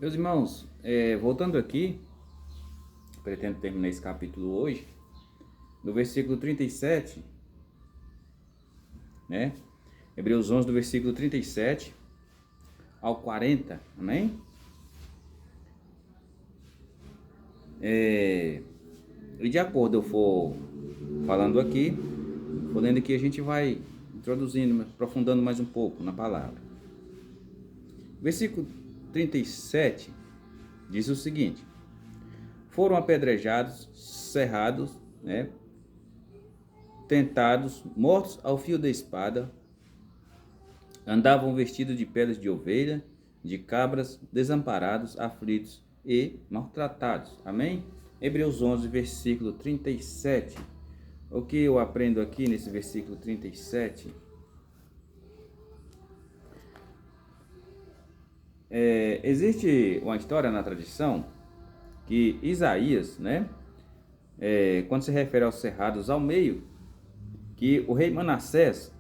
Meus irmãos, voltando aqui, pretendo terminar esse capítulo hoje, no versículo 37, né? Hebreus 11, do versículo 37 ao 40, amém? E de acordo eu for falando aqui, vou lendo aqui, a gente vai introduzindo, aprofundando mais um pouco na palavra. Versículo 37 diz o seguinte: foram apedrejados, cerrados, né? Tentados, mortos ao fio da espada, andavam vestidos de peles de ovelha, de cabras, desamparados, aflitos e maltratados. Amém? Hebreus 11, versículo 37. O que eu aprendo aqui nesse versículo 37? Existe uma história na tradição que Isaías, né? Quando se refere aos cerrados ao meio, que o rei Manassés,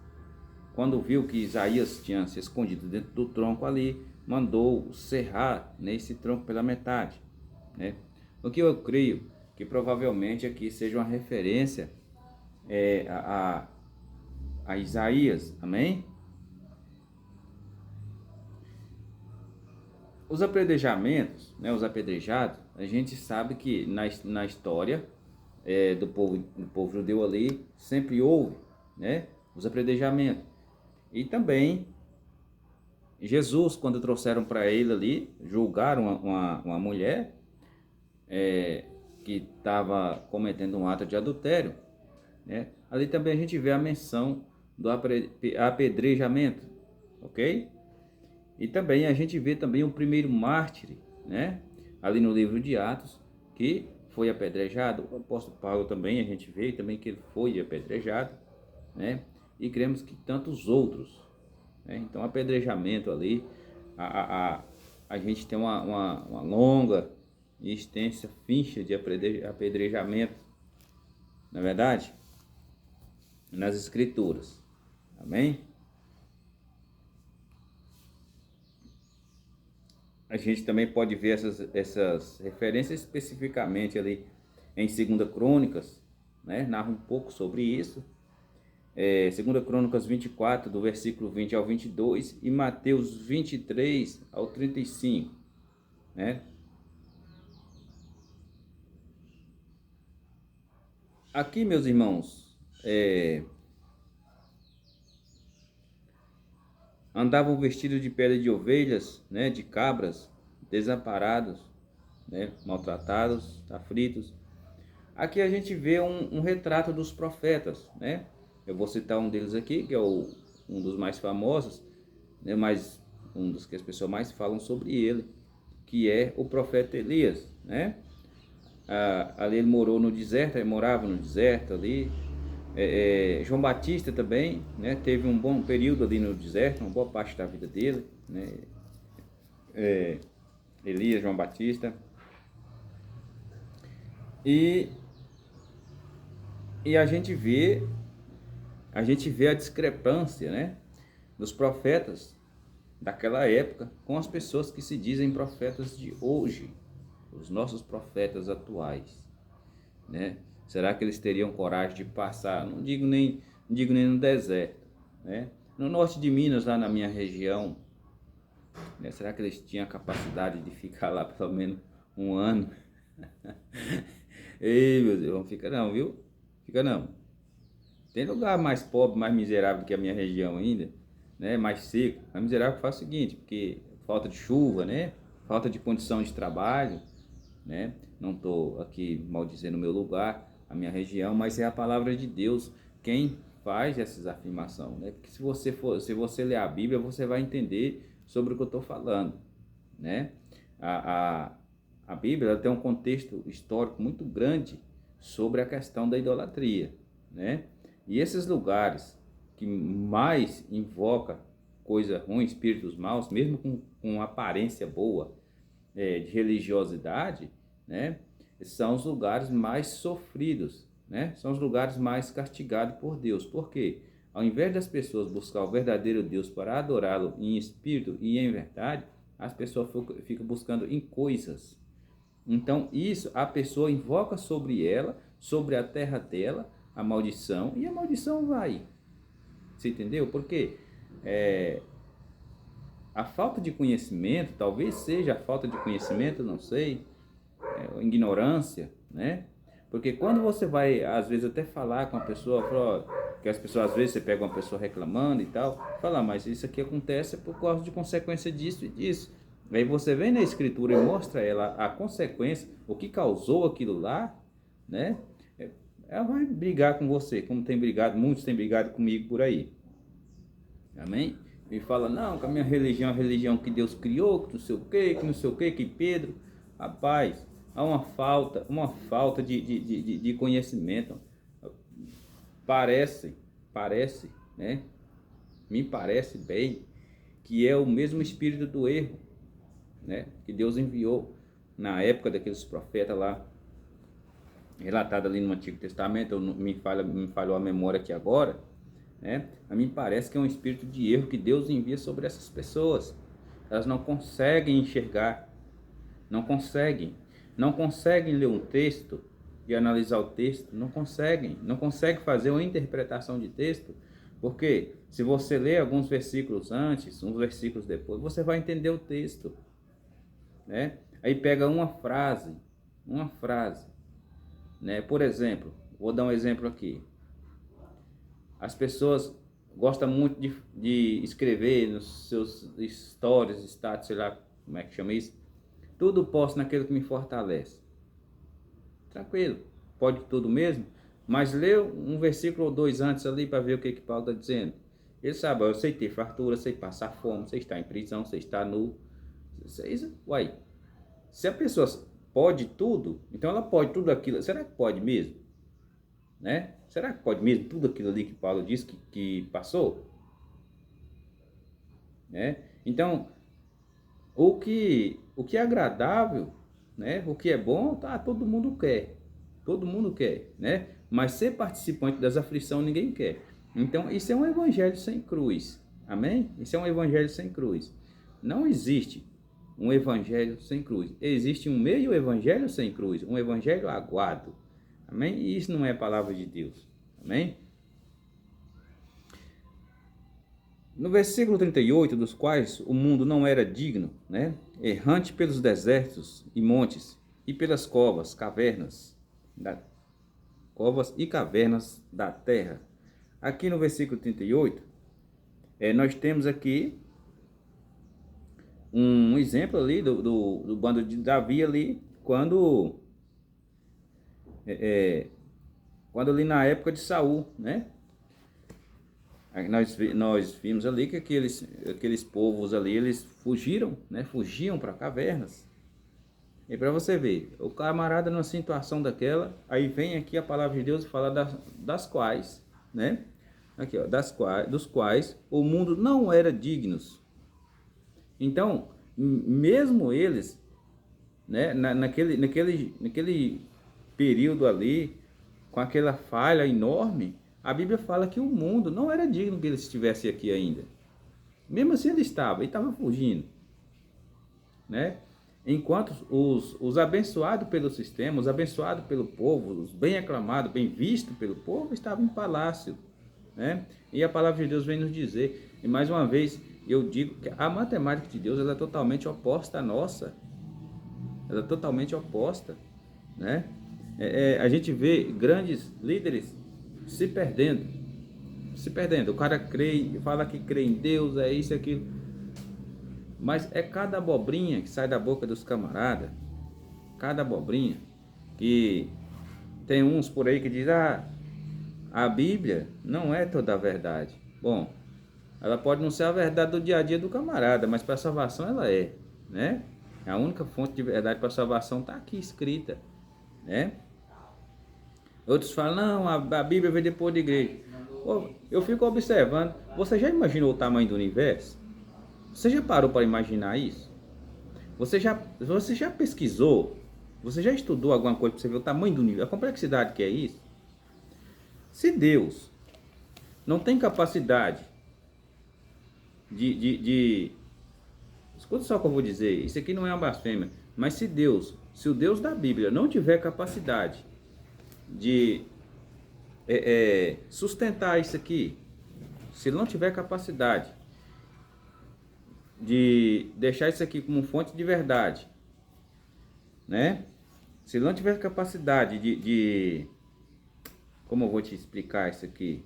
quando viu que Isaías tinha se escondido dentro do tronco ali, mandou serrar nesse tronco pela metade, né? O que eu creio que provavelmente aqui seja uma referência a Isaías, amém? Os apedrejamentos, né, os apedrejados, a gente sabe que na história do povo judeu ali sempre houve, né, os apedrejamentos. E também Jesus, quando trouxeram para ele ali, julgaram uma mulher que estava cometendo um ato de adultério, né? Ali também a gente vê a menção do apedrejamento, ok? E também a gente vê também o primeiro mártir, né? Ali no livro de Atos, que foi apedrejado. O apóstolo Paulo também, a gente vê também que ele foi apedrejado, né? E cremos que tantos outros, né? Então, apedrejamento ali, a gente tem uma longa e extensa ficha de apedrejamento, na é verdade, nas escrituras, amém? A gente também pode ver essas referências especificamente ali em 2 Crônicas, né? Narra um pouco sobre isso. 2 Crônicas 24, do versículo 20 ao 22, e Mateus 23 ao 35, né? Aqui, meus irmãos, andavam vestidos de pele de ovelhas, né, de cabras, desamparados, né, maltratados, aflitos. Aqui a gente vê um retrato dos profetas, né? Eu vou citar um deles aqui, que é um dos mais famosos, né, mas um dos que as pessoas mais falam sobre ele, que é o profeta Elias, né? Ali ele morava no deserto ali. João Batista também, né, teve um bom período ali no deserto, uma boa parte da vida dele, né? Elias, João Batista. E a gente vê a discrepância, né, dos profetas daquela época com as pessoas que se dizem profetas de hoje, os nossos profetas atuais, né? Será que eles teriam coragem de passar, não digo nem no deserto, né? No norte de Minas, lá na minha região, né? Será que eles tinham a capacidade de ficar lá pelo menos um ano? Ei, meu Deus, não fica não, viu? Fica não. Tem lugar mais pobre, mais miserável que a minha região ainda, né? Mais seco, mais miserável, que faz o seguinte, porque falta de chuva, né? Falta de condição de trabalho, né? Não estou aqui maldizendo o meu lugar, a minha região, mas é a palavra de Deus quem faz essas afirmações, né? Porque se você ler a Bíblia, você vai entender sobre o que eu estou falando, né? A Bíblia, ela tem um contexto histórico muito grande sobre a questão da idolatria, né? E esses lugares que mais invoca coisa ruim, espíritos maus, mesmo com aparência boa, de religiosidade, né? São os lugares mais sofridos, né? São os lugares mais castigados por Deus. Por quê? Ao invés das pessoas buscar o verdadeiro Deus para adorá-lo em espírito e em verdade, as pessoas ficam buscando em coisas. Então, isso a pessoa invoca sobre ela, sobre a terra dela, a maldição, e a maldição vai. Você entendeu? Porque a falta de conhecimento, talvez seja a falta de conhecimento, não sei, ignorância, né? Porque quando você vai, às vezes, até falar com a pessoa, fala, que as pessoas, às vezes, você pega uma pessoa reclamando e tal, fala, mas isso aqui acontece por causa de consequência disso e disso. Aí você vem na escritura e mostra ela a consequência, o que causou aquilo lá, né? Ela vai brigar com você, como tem brigado, muitos têm brigado comigo por aí. Amém? E fala, não, que a minha religião é a religião que Deus criou, que não sei o que não sei o que Pedro. Rapaz, há uma falta de conhecimento. Parece, né? Me parece bem que é o mesmo espírito do erro, né? Que Deus enviou na época daqueles profetas lá, relatado ali no Antigo Testamento, me falhou a memória aqui agora, né? A mim parece que é um espírito de erro que Deus envia sobre essas pessoas. Elas não conseguem enxergar, não conseguem ler um texto e analisar o texto, não conseguem fazer uma interpretação de texto, porque se você ler alguns versículos antes, uns versículos depois, você vai entender o texto, né? Aí pega uma frase, né? Por exemplo, vou dar um exemplo aqui. As pessoas gostam muito de escrever nos seus stories, status, sei lá como é que chama isso. Tudo posto naquilo que me fortalece. Tranquilo, pode tudo mesmo, mas lê um versículo ou dois antes ali para ver o que Paulo está dizendo. Ele sabe, eu sei ter fartura, sei passar fome, sei estar em prisão, sei estar nu. Uai, se a pessoa pode tudo, então ela pode tudo aquilo. Será que pode mesmo? Né? Será que pode mesmo tudo aquilo ali que Paulo disse que passou? Né? Então, o que é agradável, né? O que é bom, tá, todo mundo quer, né? Mas ser participante das aflições ninguém quer. Então, isso é um evangelho sem cruz, amém? Isso é um evangelho sem cruz. Não existe um evangelho sem cruz. Existe um meio evangelho sem cruz, um evangelho aguado, amém? E isso não é a palavra de Deus, amém? No versículo 38, dos quais o mundo não era digno, né? Errante pelos desertos e montes, e pelas cavernas e cavernas da terra. Aqui no versículo 38, nós temos aqui um exemplo ali do bando de Davi ali, quando ali na época de Saul, né? Nós vimos ali que aqueles povos ali, eles fugiram, né? Fugiam para cavernas. E para você ver, o camarada numa situação daquela, aí vem aqui a palavra de Deus e fala das quais, né? Aqui, ó, dos quais o mundo não era dignos. Então, mesmo eles, né, naquele período ali, com aquela falha enorme, a Bíblia fala que o mundo não era digno que eles estivessem aqui ainda. Mesmo assim ele estava fugindo, né? Enquanto os abençoados pelo sistema, os abençoados pelo povo, os bem aclamados, bem vistos pelo povo, estavam em palácio, né? E a palavra de Deus vem nos dizer, e mais uma vez eu digo que a matemática de Deus ela é totalmente oposta à nossa. Ela é totalmente oposta, né? A gente vê grandes líderes se perdendo. O cara crê, fala que crê em Deus, é isso e aquilo. Mas é cada abobrinha que sai da boca dos camaradas. Cada abobrinha. Que tem uns por aí que diz, a Bíblia não é toda a verdade. Bom, ela pode não ser a verdade do dia a dia do camarada, mas para a salvação ela é, né? A única fonte de verdade para a salvação está aqui escrita, né? Outros falam, não, a Bíblia veio depois da igreja. Eu fico observando, você já imaginou o tamanho do universo? Você já parou para imaginar isso? Você já pesquisou? Você já estudou alguma coisa para você ver o tamanho do universo, a complexidade que é isso? Se Deus não tem capacidade de escuta só o que eu vou dizer, isso aqui não é uma blasfêmia, mas se o Deus da Bíblia não tiver capacidade de sustentar isso aqui, se ele não tiver capacidade de deixar isso aqui como fonte de verdade, né? Se ele não tiver capacidade como eu vou te explicar isso aqui?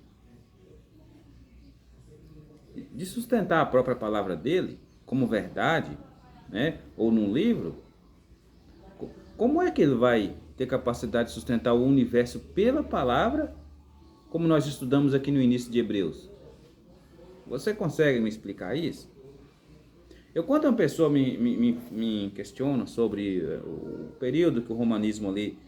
De sustentar a própria palavra dele como verdade, né? Ou num livro, como é que ele vai ter capacidade de sustentar o universo pela palavra, como nós estudamos aqui no início de Hebreus? Você consegue me explicar isso? Quando uma pessoa me questiona sobre o período que o romanismo ali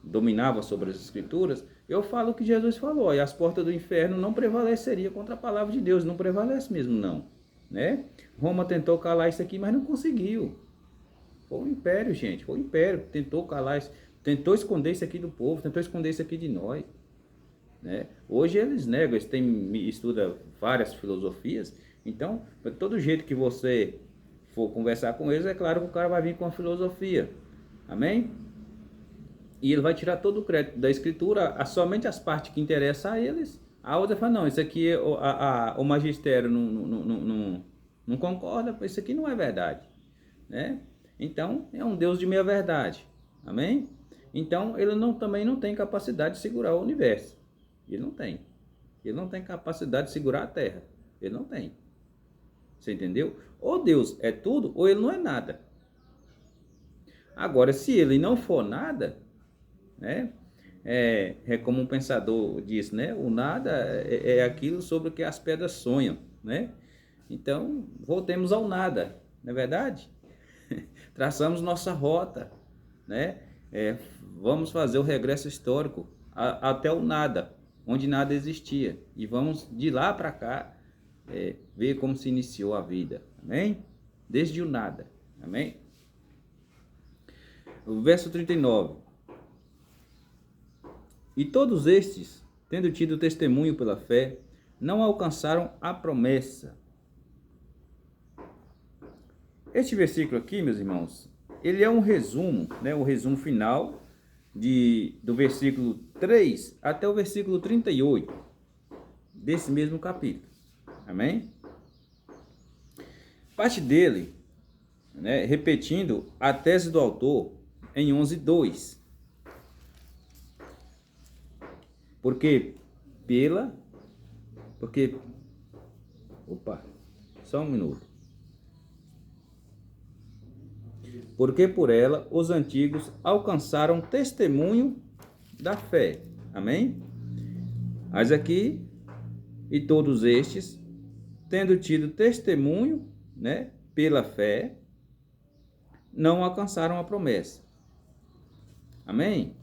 dominava sobre as escrituras, eu falo o que Jesus falou, e as portas do inferno não prevaleceriam contra a palavra de Deus, não prevalece mesmo não, né? Roma tentou calar isso aqui, mas não conseguiu. Foi o império, gente, foi o império que tentou calar isso, tentou esconder isso aqui do povo, tentou esconder isso aqui de nós, né? Hoje eles negam, estudam várias filosofias, então, de todo jeito que você for conversar com eles, é claro que o cara vai vir com a filosofia, amém? E ele vai tirar todo o crédito da escritura, somente as partes que interessam a eles. A outra fala, não, isso aqui o magistério não concorda, isso aqui não é verdade, né? Então, é um Deus de meia verdade, amém? Então, ele também não tem capacidade de segurar o universo, ele não tem. Ele não tem capacidade de segurar a terra, ele não tem. Você entendeu? Ou Deus é tudo, ou ele não é nada. Agora, se ele não for nada, né? É como um pensador disse, né? O nada é aquilo sobre o que as pedras sonham, né? Então, voltemos ao nada, não é verdade? Traçamos nossa rota, né? Vamos fazer o regresso histórico até o nada, onde nada existia. E vamos de lá para cá ver como se iniciou a vida, amém? Desde o nada, amém? O verso 39. E todos estes, tendo tido testemunho pela fé, não alcançaram a promessa. Este versículo aqui, meus irmãos, ele é um resumo, né, um resumo final do versículo 3 até o versículo 38 desse mesmo capítulo. Amém? Parte dele, né, repetindo a tese do autor em 11:2. Só um minuto. Porque por ela os antigos alcançaram testemunho da fé. Amém? Mas aqui, e todos estes, tendo tido testemunho, né, pela fé, não alcançaram a promessa. Amém?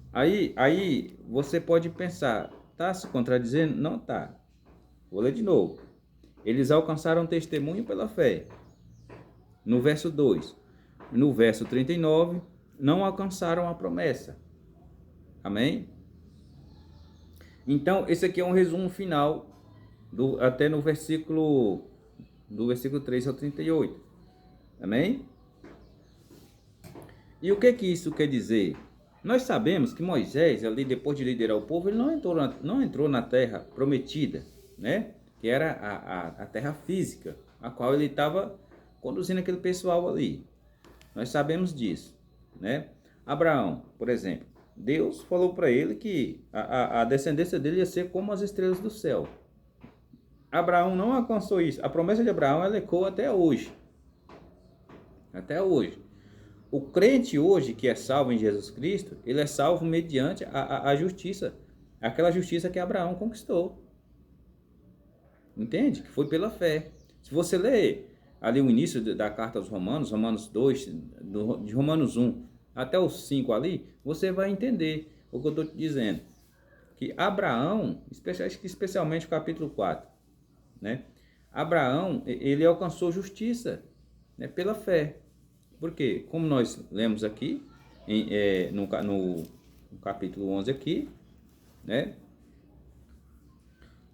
Aí você pode pensar, tá se contradizendo? Não tá. Vou ler de novo. Eles alcançaram testemunho pela fé. No verso 2. No verso 39, não alcançaram a promessa. Amém? Então, esse aqui é um resumo final, até no versículo, do versículo 3 ao 38. Amém? E o que isso quer dizer? Nós sabemos que Moisés, ali depois de liderar o povo, ele não entrou na terra prometida, né? Que era a terra física, a qual ele estava conduzindo aquele pessoal ali. Nós sabemos disso, né? Abraão, por exemplo, Deus falou para ele que a descendência dele ia ser como as estrelas do céu. Abraão não alcançou isso. A promessa de Abraão, ela ecoa até hoje. Até hoje. O crente hoje que é salvo em Jesus Cristo, ele é salvo mediante a justiça. Aquela justiça que Abraão conquistou. Entende? Que foi pela fé. Se você ler ali o início da carta aos Romanos, Romanos 2, de Romanos 1 até os 5 ali, você vai entender o que eu estou te dizendo. Que Abraão, especialmente o capítulo 4, né? Abraão, ele alcançou justiça, né, pela fé. Por quê? Como nós lemos aqui, no capítulo 11 aqui, né?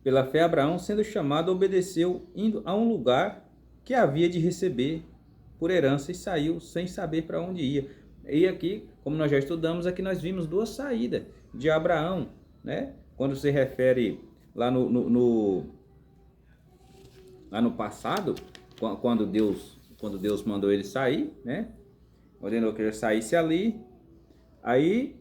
Pela fé, Abraão, sendo chamado, obedeceu, indo a um lugar que havia de receber por herança e saiu sem saber para onde ia. E aqui, como nós já estudamos, aqui nós vimos duas saídas de Abraão, né? Quando se refere lá lá no passado, quando Deus mandou ele sair, né? Ordenou que ele saísse ali. Aí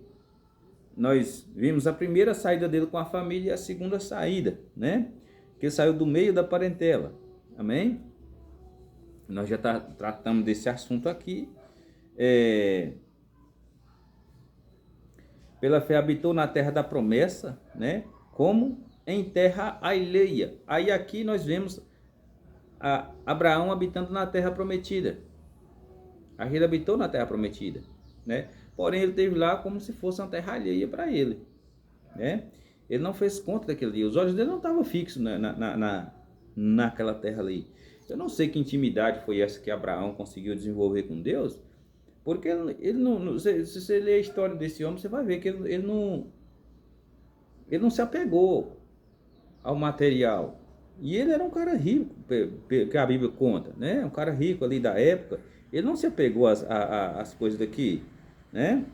nós vimos a primeira saída dele com a família e a segunda saída, né? Que ele saiu do meio da parentela. Amém? Nós já tratamos desse assunto aqui. Pela fé habitou na terra da promessa, né? Como em terra alheia. Aí aqui nós vemos Abraão habitando na terra prometida. Aqui ele habitou na terra prometida, né? Porém ele esteve lá como se fosse uma terra alheia para ele, né? Ele não fez conta daquele dia. Os olhos dele não estavam fixos naquela terra ali. Eu não sei que intimidade foi essa que Abraão conseguiu desenvolver com Deus, porque ele não, se você ler a história desse homem, você vai ver que ele não se apegou ao material. E ele era um cara rico, que a Bíblia conta, né? Um cara rico ali da época. Ele não se apegou às coisas daqui, né?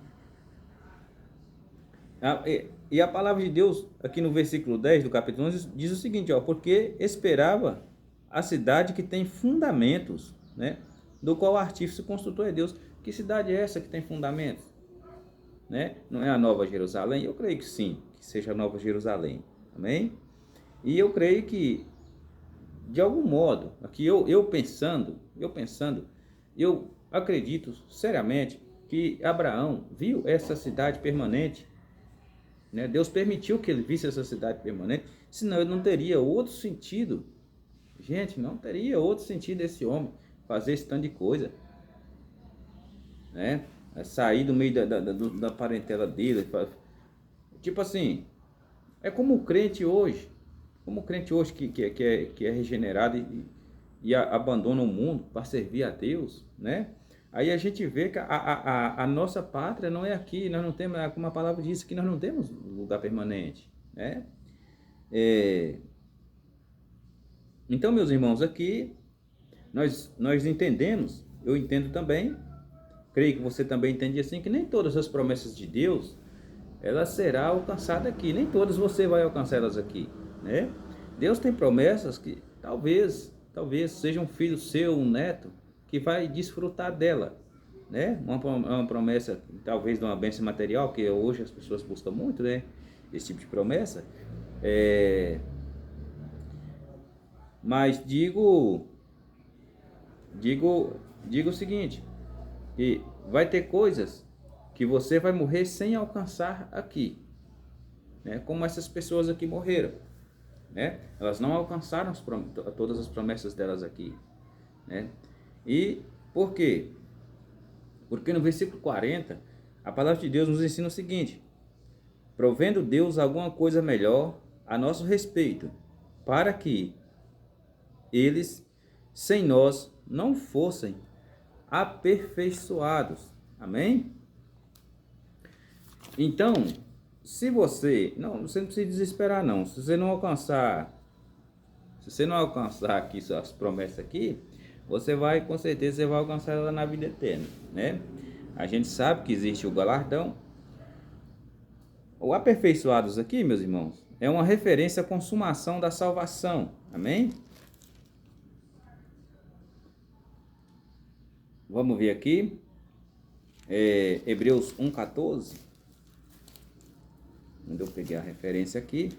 E a palavra de Deus, aqui no versículo 10 do capítulo 11, diz o seguinte, ó: porque esperava a cidade que tem fundamentos, né? Do qual o artífice construtor é Deus. Que cidade é essa que tem fundamentos? Né? Não é a Nova Jerusalém? Eu creio que sim, que seja a Nova Jerusalém. Amém? E eu creio que, de algum modo, aqui eu pensando, eu acredito seriamente que Abraão viu essa cidade permanente, né? Deus permitiu que ele visse essa cidade permanente, senão ele não teria outro sentido. Gente, não teria outro sentido esse homem fazer esse tanto de coisa, né? Sair do meio da parentela dele. Tipo assim, é como o crente hoje. Como o crente hoje que é regenerado e abandona o mundo para servir a Deus, né? Aí a gente vê que a nossa pátria não é aqui, nós não temos, como a palavra diz, que nós não temos lugar permanente, né? Então, meus irmãos, aqui nós entendemos, eu entendo também, creio que você também entende assim, que nem todas as promessas de Deus, ela será alcançada aqui, nem todas você vai alcançar elas aqui, né? Deus tem promessas que talvez seja um filho seu, um neto, que vai desfrutar dela, né? Uma promessa, talvez de uma bênção material, que hoje as pessoas buscam muito, né? Esse tipo de promessa. Mas digo o seguinte, que vai ter coisas que você vai morrer sem alcançar aqui, né? Como essas pessoas aqui morreram, né? Elas não alcançaram todas as promessas delas aqui, né? E por quê? Porque no versículo 40, a palavra de Deus nos ensina o seguinte: provendo Deus alguma coisa melhor a nosso respeito, para que eles, sem nós, não fossem aperfeiçoados. Amém? Então, se você não precisa desesperar não. Se você não alcançar aqui suas promessas aqui, você vai, com certeza, você vai alcançar ela na vida eterna, né? A gente sabe que existe o galardão. O aperfeiçoados aqui, meus irmãos, é uma referência à consumação da salvação. Amém? Vamos ver aqui. Hebreus 1,14. Onde eu peguei a referência aqui.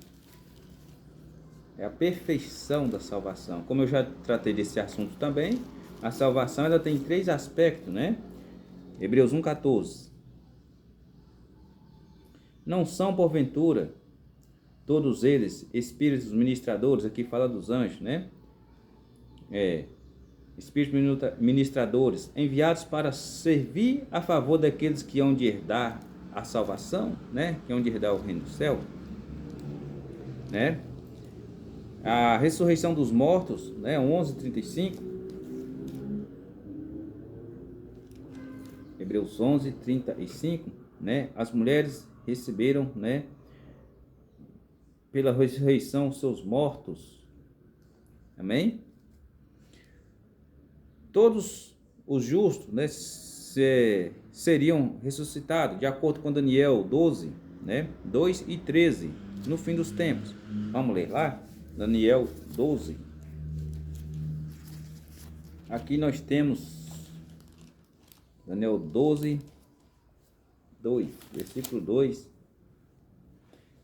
É a perfeição da salvação. Como eu já tratei desse assunto também, a salvação ela tem 3 aspectos, né? Hebreus 1,14. Não são, porventura, todos eles espíritos ministradores, aqui fala dos anjos, né? Espíritos ministradores, enviados para servir a favor daqueles que hão de herdar a salvação, né? Que hão de herdar o reino do céu, né? A ressurreição dos mortos, né? 11:35. Hebreus 11:35, né? As mulheres receberam, né? Pela ressurreição seus mortos. Amém? Todos os justos, né, seriam ressuscitados, de acordo com Daniel 12, né, 2 e 13, no fim dos tempos. Vamos ler lá? Daniel 12. Aqui nós temos Daniel 12, 2, versículo 2.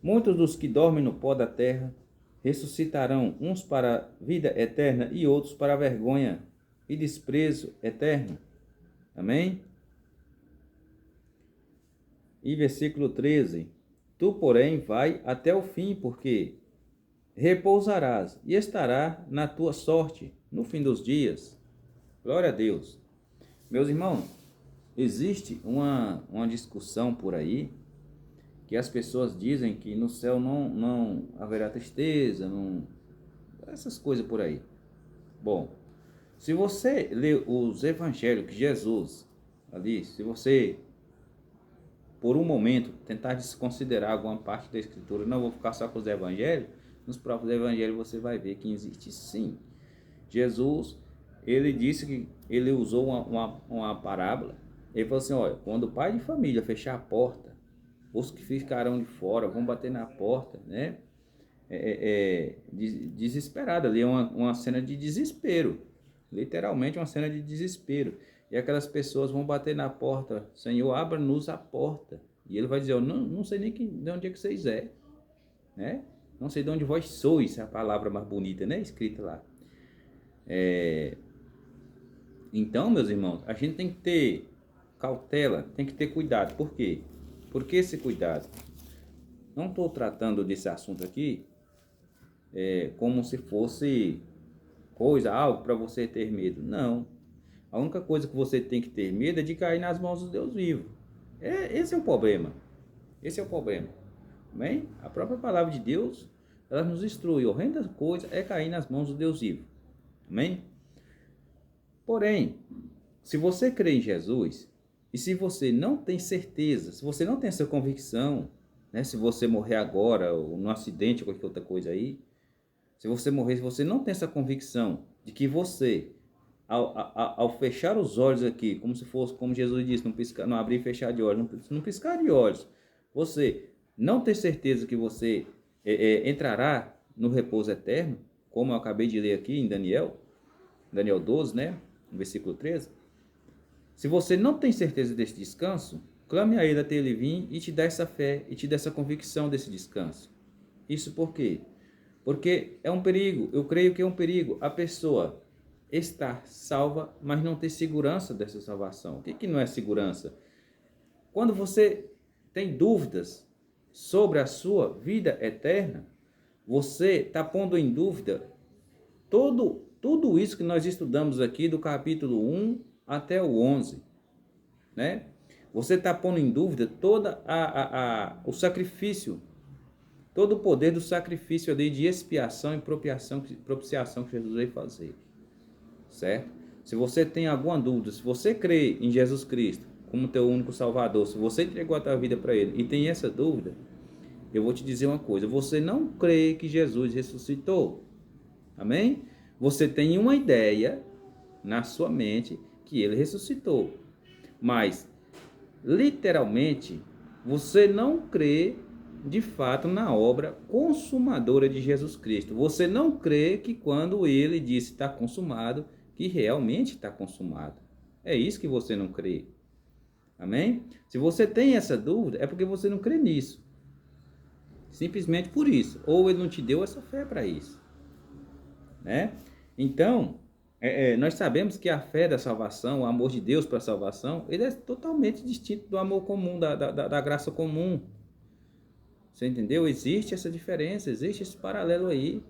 Muitos dos que dormem no pó da terra ressuscitarão, uns para a vida eterna e outros para a vergonha e desprezo eterno. Amém? E versículo 13. Tu, porém, vai até o fim, porque repousarás e estará na tua sorte no fim dos dias. Glória a Deus. Meus irmãos, existe uma discussão por aí que as pessoas dizem que no céu não haverá tristeza, essas coisas por aí. Bom, se você ler os evangelhos que Jesus, ali, se você, por um momento, tentar desconsiderar alguma parte da escritura, não vou ficar só com os evangelhos, nos próprios evangelhos você vai ver que existe sim. Jesus, ele disse que ele usou uma parábola. Ele falou assim, olha, quando o pai de família fechar a porta, os que ficarão de fora vão bater na porta, né? Desesperado, ali é uma cena de desespero, literalmente uma cena de desespero. E aquelas pessoas vão bater na porta, Senhor, abra-nos a porta. E ele vai dizer, eu não sei nem de onde é que vocês é, né? Não sei de onde vós sois, é a palavra mais bonita, né? Escrita lá. Então, meus irmãos, a gente tem que ter cautela, tem que ter cuidado. Por quê? Por que esse cuidado? Não estou tratando desse assunto aqui como se fosse algo para você ter medo. Não. A única coisa que você tem que ter medo é de cair nas mãos do Deus vivo. Esse é o problema. Esse é o problema. Amém? A própria palavra de Deus, ela nos instrui. A horrenda coisa é cair nas mãos do Deus vivo. Amém? Porém, se você crê em Jesus, e se você não tem certeza, se você não tem essa convicção, né, se você morrer agora, ou num acidente, ou qualquer outra coisa aí, se você morrer, se você não tem essa convicção de que você, ao fechar os olhos aqui, como se fosse, como Jesus disse, não abrir e fechar de olhos, não piscar de olhos, você não tem certeza que você entrará no repouso eterno, como eu acabei de ler aqui em Daniel 12, né, no versículo 13, se você não tem certeza desse descanso, clame a ele até ele vir e te dá essa fé e te dá essa convicção desse descanso. Isso por quê? Porque é um perigo, eu creio que é um perigo a pessoa estar salva, mas não ter segurança dessa salvação. O que não é segurança? Quando você tem dúvidas sobre a sua vida eterna, você está pondo em dúvida tudo isso que nós estudamos aqui do capítulo 1 até o 11, né? Você está pondo em dúvida todo o sacrifício, todo o poder do sacrifício ali de expiação e propiciação que Jesus veio fazer, certo? Se você tem alguma dúvida, se você crê em Jesus Cristo como teu único Salvador, se você entregou a tua vida para Ele e tem essa dúvida, eu vou te dizer uma coisa, você não crê que Jesus ressuscitou, amém? Você tem uma ideia na sua mente que Ele ressuscitou, mas literalmente você não crê de fato na obra consumadora de Jesus Cristo. Você não crê que quando Ele disse está consumado, que realmente está consumado. É isso que você não crê. Amém? Se você tem essa dúvida, é porque você não crê nisso. Simplesmente por isso. Ou Ele não te deu essa fé para isso, né? Então, nós sabemos que a fé da salvação, o amor de Deus para a salvação, ele é totalmente distinto do amor comum, da graça comum. Você entendeu? Existe essa diferença, existe esse paralelo aí,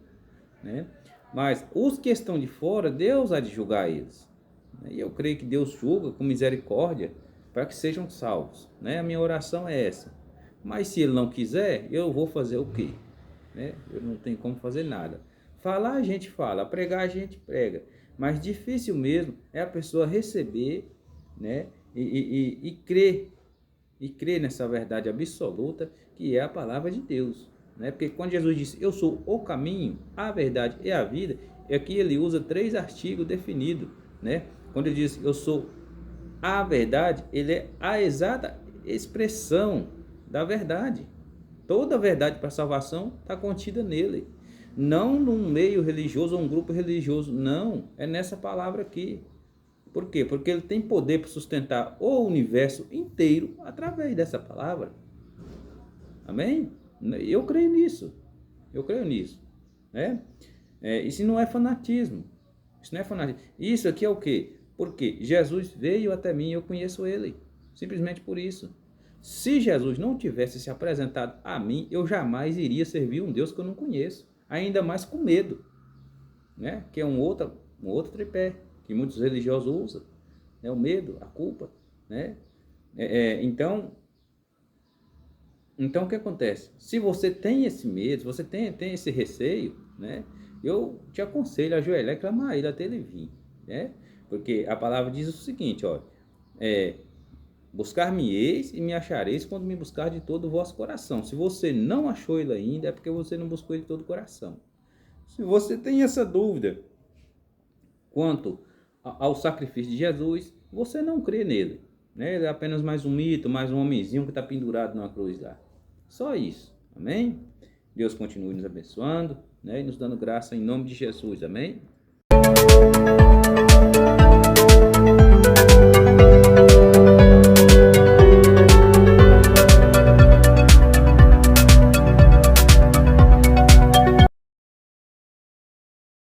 né? Mas os que estão de fora, Deus há de julgar eles. E eu creio que Deus julga com misericórdia para que sejam salvos, né? A minha oração é essa. Mas se Ele não quiser, eu vou fazer o quê? Né? Eu não tenho como fazer nada. Falar a gente fala, pregar a gente prega, mas difícil mesmo é a pessoa receber, né, e crer nessa verdade absoluta que é a palavra de Deus, né? Porque quando Jesus disse, eu sou o caminho, a verdade e a vida, aqui ele usa 3 artigos definidos, né? Quando ele diz eu sou a verdade, ele é a exata expressão da verdade. Toda a verdade para a salvação está contida nele. Não num meio religioso ou um grupo religioso. Não, é nessa palavra aqui. Por quê? Porque ele tem poder para sustentar o universo inteiro através dessa palavra. Amém? Eu creio nisso. Eu creio nisso. Né? Isso não é fanatismo. Isso não é fanatismo. Isso aqui é o quê? Porque Jesus veio até mim e eu conheço ele. Simplesmente por isso. Se Jesus não tivesse se apresentado a mim, eu jamais iria servir um Deus que eu não conheço. Ainda mais com medo. Né? Que é um outro tripé que muitos religiosos usam. Né? O medo, a culpa. Né? Então, o que acontece? Se você tem esse medo, se você tem esse receio, né? Eu te aconselho a ajoelhar e clamar a ele até ele vir. Né? Porque a palavra diz o seguinte, ó, buscar-me-eis e me achareis quando me buscar de todo o vosso coração. Se você não achou ele ainda, é porque você não buscou ele de todo o coração. Se você tem essa dúvida quanto ao sacrifício de Jesus, você não crê nele. Né? Ele é apenas mais um mito, mais um homenzinho que está pendurado numa cruz lá. Só isso. Amém? Deus continue nos abençoando, né? E nos dando graça em nome de Jesus. Amém?